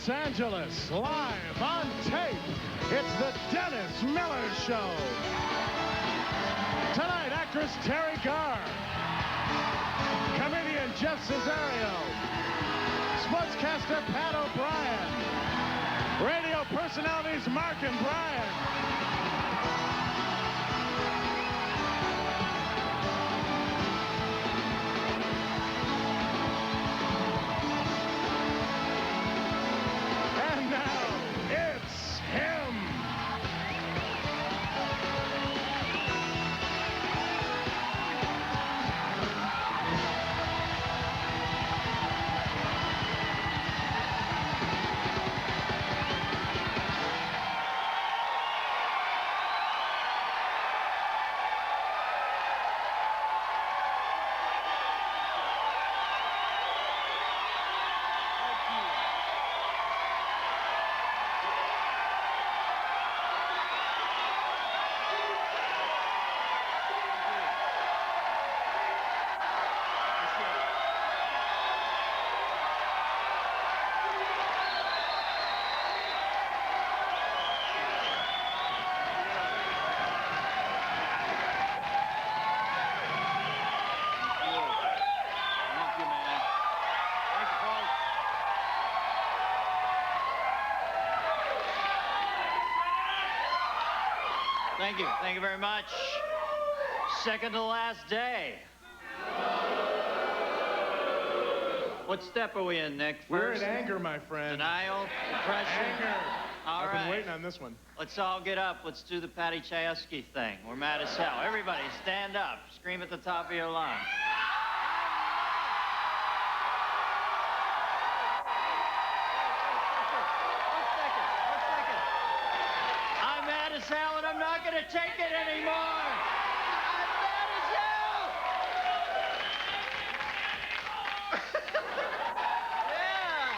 Los Angeles, live on tape, it's the Dennis Miller Show. Tonight, actress Terry Garr, comedian Jeff Cesario, sportscaster Pat O'Brien, radio personalities Mark and Brian. Thank you. Thank you very much. Second to last day. What step are we in, Nick? First? We're in anger, my friend. Denial, depression. Anger. All right. I've been waiting on this one. Let's all get up. Let's do the Patty Chayefsky thing. We're mad as hell. Everybody, stand up. Scream at the top of your lungs. Hell, and I'm not going to take it anymore. I'm mad as hell. Yeah.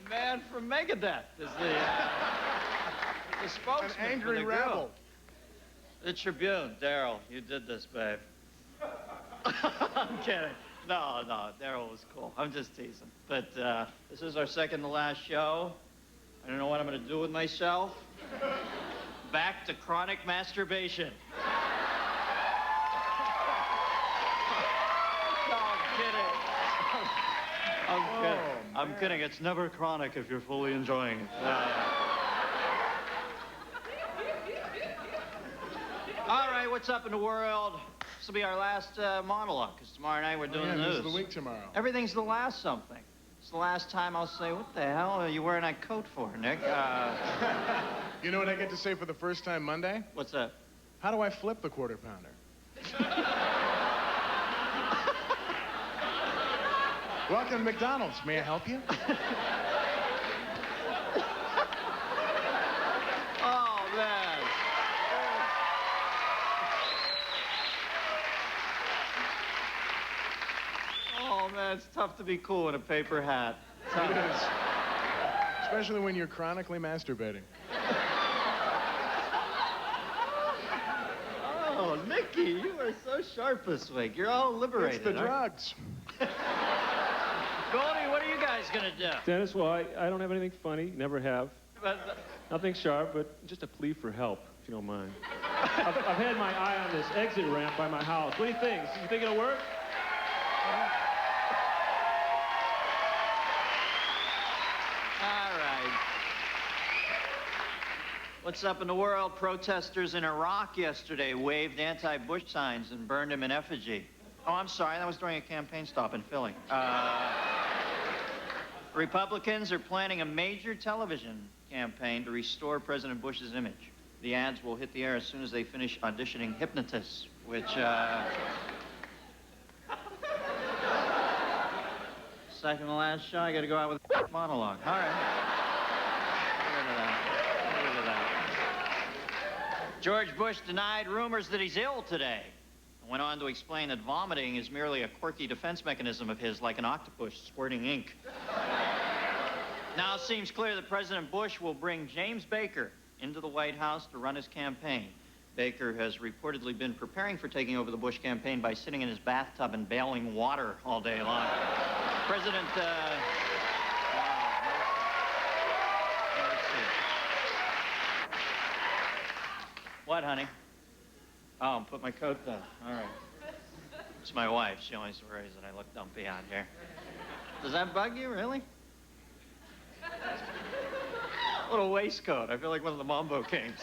The man from Megadeth is the spokesman. An angry rebel. The Tribune, Daryl, you did this, babe. I'm kidding. No, Daryl was cool. I'm just teasing. But this is our second to last show. I don't know what I'm going to do with myself. Back to chronic masturbation. No, I'm kidding. I'm kidding. I'm kidding. It's never chronic if you're fully enjoying it. All right, what's up in the world? This will be our last monologue, because tomorrow night we're doing the news. This is the week tomorrow. Everything's the last something. It's the last time I'll say, what the hell are you wearing that coat for, Nick? You know what I get to say for the first time Monday? What's that? How do I flip the quarter pounder? Welcome to McDonald's. May I help you? Oh, man. Oh, man, it's tough to be cool in a paper hat. It is. Especially when you're chronically masturbating. Oh, Nicky, you are so sharp this week. You're all liberated. It's the drugs. Goldie, what are you guys going to do? Dennis, well, I don't have anything funny. Never have. But, Nothing sharp, but just a plea for help, if you don't mind. I've had my eye on this exit ramp by my house. What do you think? You think it'll work? What's up in the world? Protesters in Iraq yesterday waved anti-Bush signs and burned him in effigy. Oh, I'm sorry. That was during a campaign stop in Philly. Republicans are planning a major television campaign to restore President Bush's image. The ads will hit the air as soon as they finish auditioning hypnotists, which, second to last show, I got to go out with a monologue. All right. George Bush denied rumors that he's ill today and went on to explain that vomiting is merely a quirky defense mechanism of his, like an octopus squirting ink. Now it seems clear that President Bush will bring James Baker into the White House to run his campaign. Baker has reportedly been preparing for taking over the Bush campaign by sitting in his bathtub and bailing water all day long. President, What, honey? Oh, put my coat down. All right. It's my wife. She always worries that I look dumpy out here. Does that bug you, really? A little waistcoat. I feel like one of the Mambo Kings.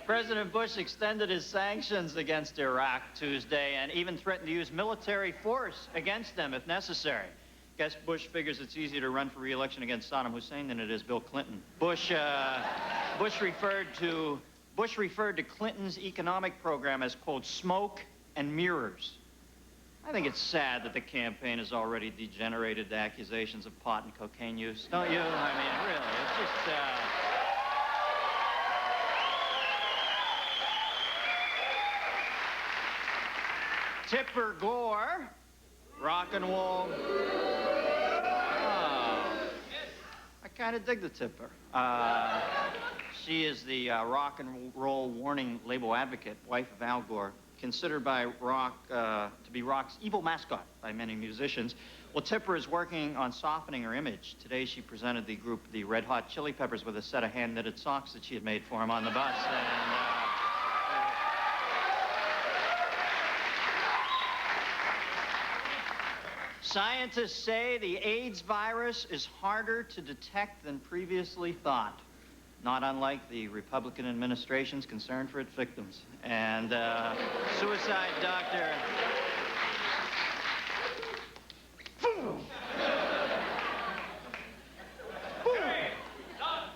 President Bush extended his sanctions against Iraq Tuesday and even threatened to use military force against them if necessary. Guess Bush figures it's easier to run for re-election against Saddam Hussein than it is Bill Clinton. Bush referred to Clinton's economic program as, quote, smoke and mirrors. I think it's sad that the campaign has already degenerated to accusations of pot and cocaine use. Don't you? I mean, really, it's just, Tipper Gore, rock and roll. I kind of dig the Tipper. She is the rock and roll warning label advocate, wife of Al Gore, considered by rock to be rock's evil mascot by many musicians. Well, Tipper is working on softening her image. Today, she presented the group, the Red Hot Chili Peppers, with a set of hand-knitted socks that she had made for him on the bus. Scientists say the AIDS virus is harder to detect than previously thought, not unlike the Republican administration's concern for its victims. And suicide doctor...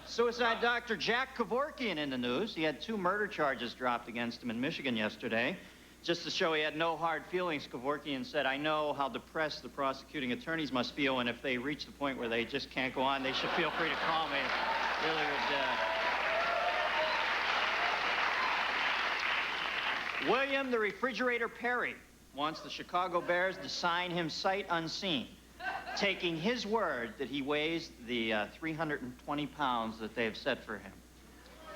Suicide doctor Jack Kevorkian in the news. He had 2 murder charges dropped against him in Michigan yesterday. Just to show he had no hard feelings, Kevorkian said, I know how depressed the prosecuting attorneys must feel, and if they reach the point where they just can't go on, they should feel free to call me. Really would... William the Refrigerator Perry wants the Chicago Bears to sign him sight unseen, taking his word that he weighs the 320 pounds that they have set for him.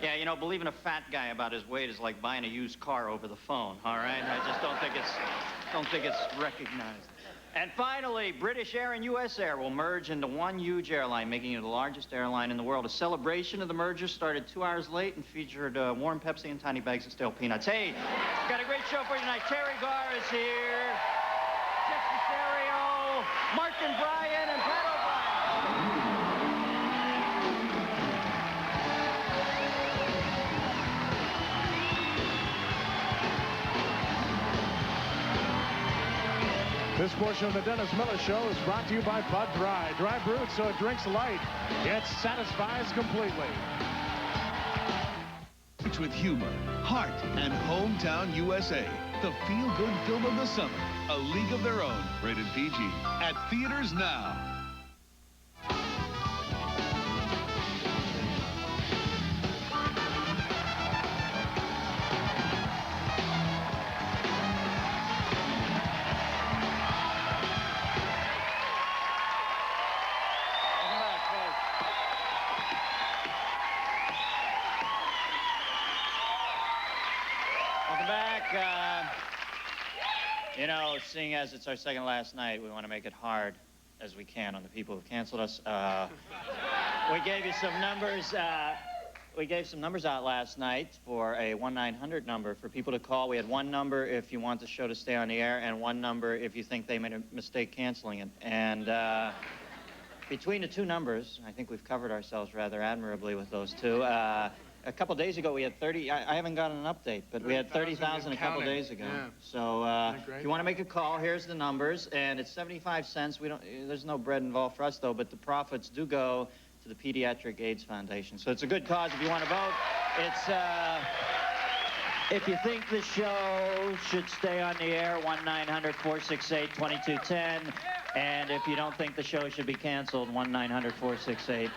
Yeah, you know, believing a fat guy about his weight is like buying a used car over the phone, all right? I just don't think it's recognized. And finally, British Air and US Air will merge into one huge airline, making it the largest airline in the world. A celebration of the merger started 2 hours late and featured warm Pepsi and tiny bags of stale peanuts. Hey, got a great show for you tonight. Terry Garr is here. Dick Cesario, Martin Bryan, and Pat O'Brien. This portion of the Dennis Miller Show is brought to you by Bud Dry. Dry brewed so it drinks light, yet satisfies completely. With humor, heart, and Hometown USA. The feel-good film of the summer. A League of Their Own. Rated PG. At theaters now. You know, seeing as it's our second last night, we want to make it hard as we can on the people who canceled us. We gave you some numbers. We gave some numbers out last night for a 1-900 number for people to call. We had one number if you want the show to stay on the air, and one number if you think they made a mistake canceling it. And between the 2 numbers, I think we've covered ourselves rather admirably with those 2. A couple days ago, we had 30. I haven't gotten an update, but we had 30,000 a couple days ago. Yeah. So if you want to make a call, here's the numbers, and it's 75 cents. There's no bread involved for us, though, but the profits do go to the Pediatric AIDS Foundation. So it's a good cause if you want to vote. It's if you think the show should stay on the air, 1-900-468-2210. And if you don't think the show should be canceled, 1-900-468-2211.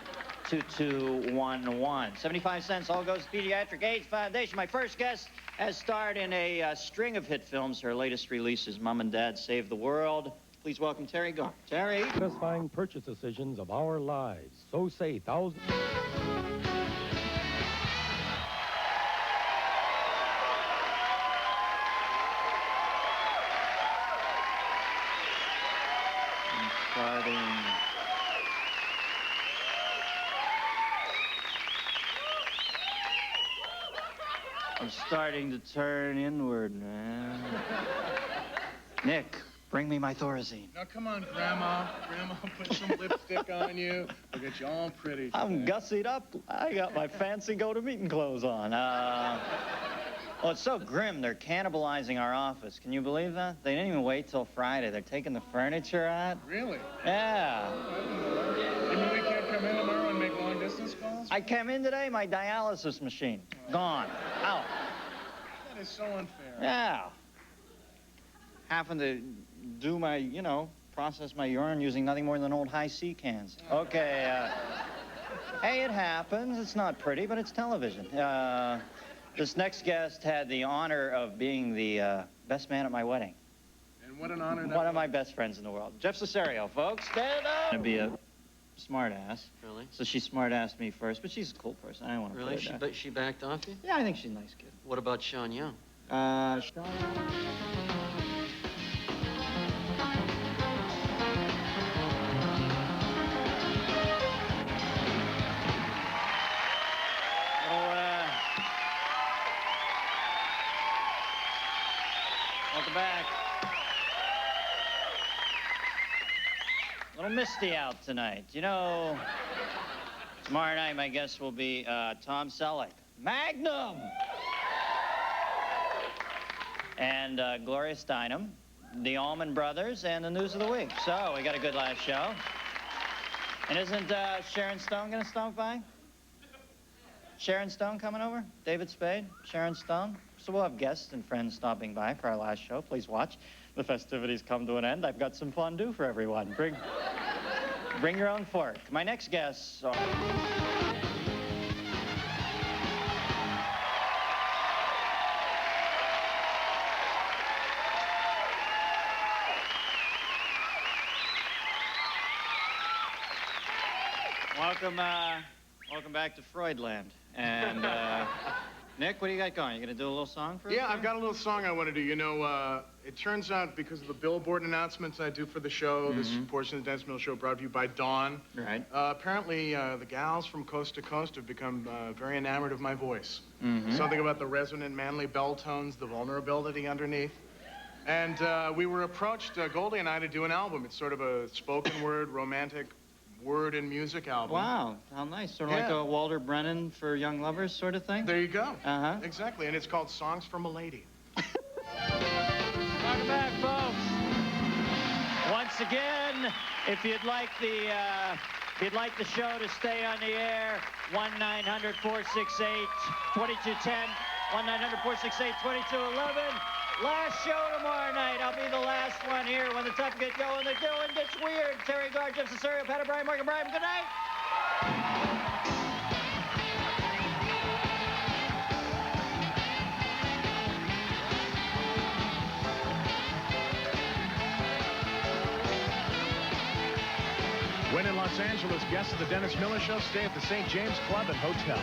75 cents all goes to Pediatric AIDS Foundation. My first guest has starred in a string of hit films. Her latest release is Mom and Dad Save the World, Please welcome Terry Garr. Terry. Satisfying purchase decisions of our lives. So say thousands. I'm starting to turn inward, man. Nick, bring me my Thorazine. Now, come on, Grandma. Grandma, put some lipstick on you. We'll get you all pretty. I'm gussied up. I got my fancy go-to-meeting clothes on. Oh, it's so grim. They're cannibalizing our office. Can you believe that? They didn't even wait till Friday. They're taking the furniture out. Really? Yeah. You mean we can't come in tomorrow and make long-distance calls? I came in today, my dialysis machine. Gone. Out. That is so unfair. Yeah. Having to do my, process my urine using nothing more than old high-C cans. Okay, hey, it happens. It's not pretty, but it's television. This next guest had the honor of being the best man at my wedding. And what an honor that One was. of my best friends in the world. Jeff Cesario, folks. Stand up. To be a smart ass. Really? So she smart assed me first, but she's a cool person. I don't want to Really? put her down. She backed off you? Yeah, I think she's a nice kid. What about Sean Young? Welcome back. A little misty out tonight. Tomorrow night my guest will be Tom Selleck. Magnum! And Gloria Steinem, the Allman Brothers, and the News of the Week. So we got a good last show. And isn't Sharon Stone going to stop by? Sharon Stone coming over? David Spade? Sharon Stone? So we'll have guests and friends stopping by for our last show. Please watch. The festivities come to an end. I've got some fondue for everyone. Bring your own fork. My next guests are... Welcome back to Freudland. And, Nick, what do you got going? You gonna do a little song for us? Yeah, I've got a little song I want to do. It turns out because of the billboard announcements I do for the show, this portion of the Dennis Miller Show brought to you by Dawn. Right. Apparently, the gals from coast to coast have become very enamored of my voice. Something about the resonant, manly bell tones, the vulnerability underneath. And we were approached, Goldie and I, to do an album. It's sort of a spoken word, romantic word and music album. Wow, how nice. Sort of like a Walter Brennan for young lovers sort of thing? There you go. Uh-huh. Exactly, and it's called Songs from a Lady. Welcome back, folks. Once again, if you'd like the show to stay on the air, 1-900-468-2210, 1-900-468-2211. Last show tomorrow night. I'll be the last one here when the tough get going. The going gets weird. Terry Garr, Jeff Cesario, Pat O'Brien, Mark O'Brien. Good night. When in Los Angeles, guests of the Dennis Miller Show stay at the St. James Club and Hotel.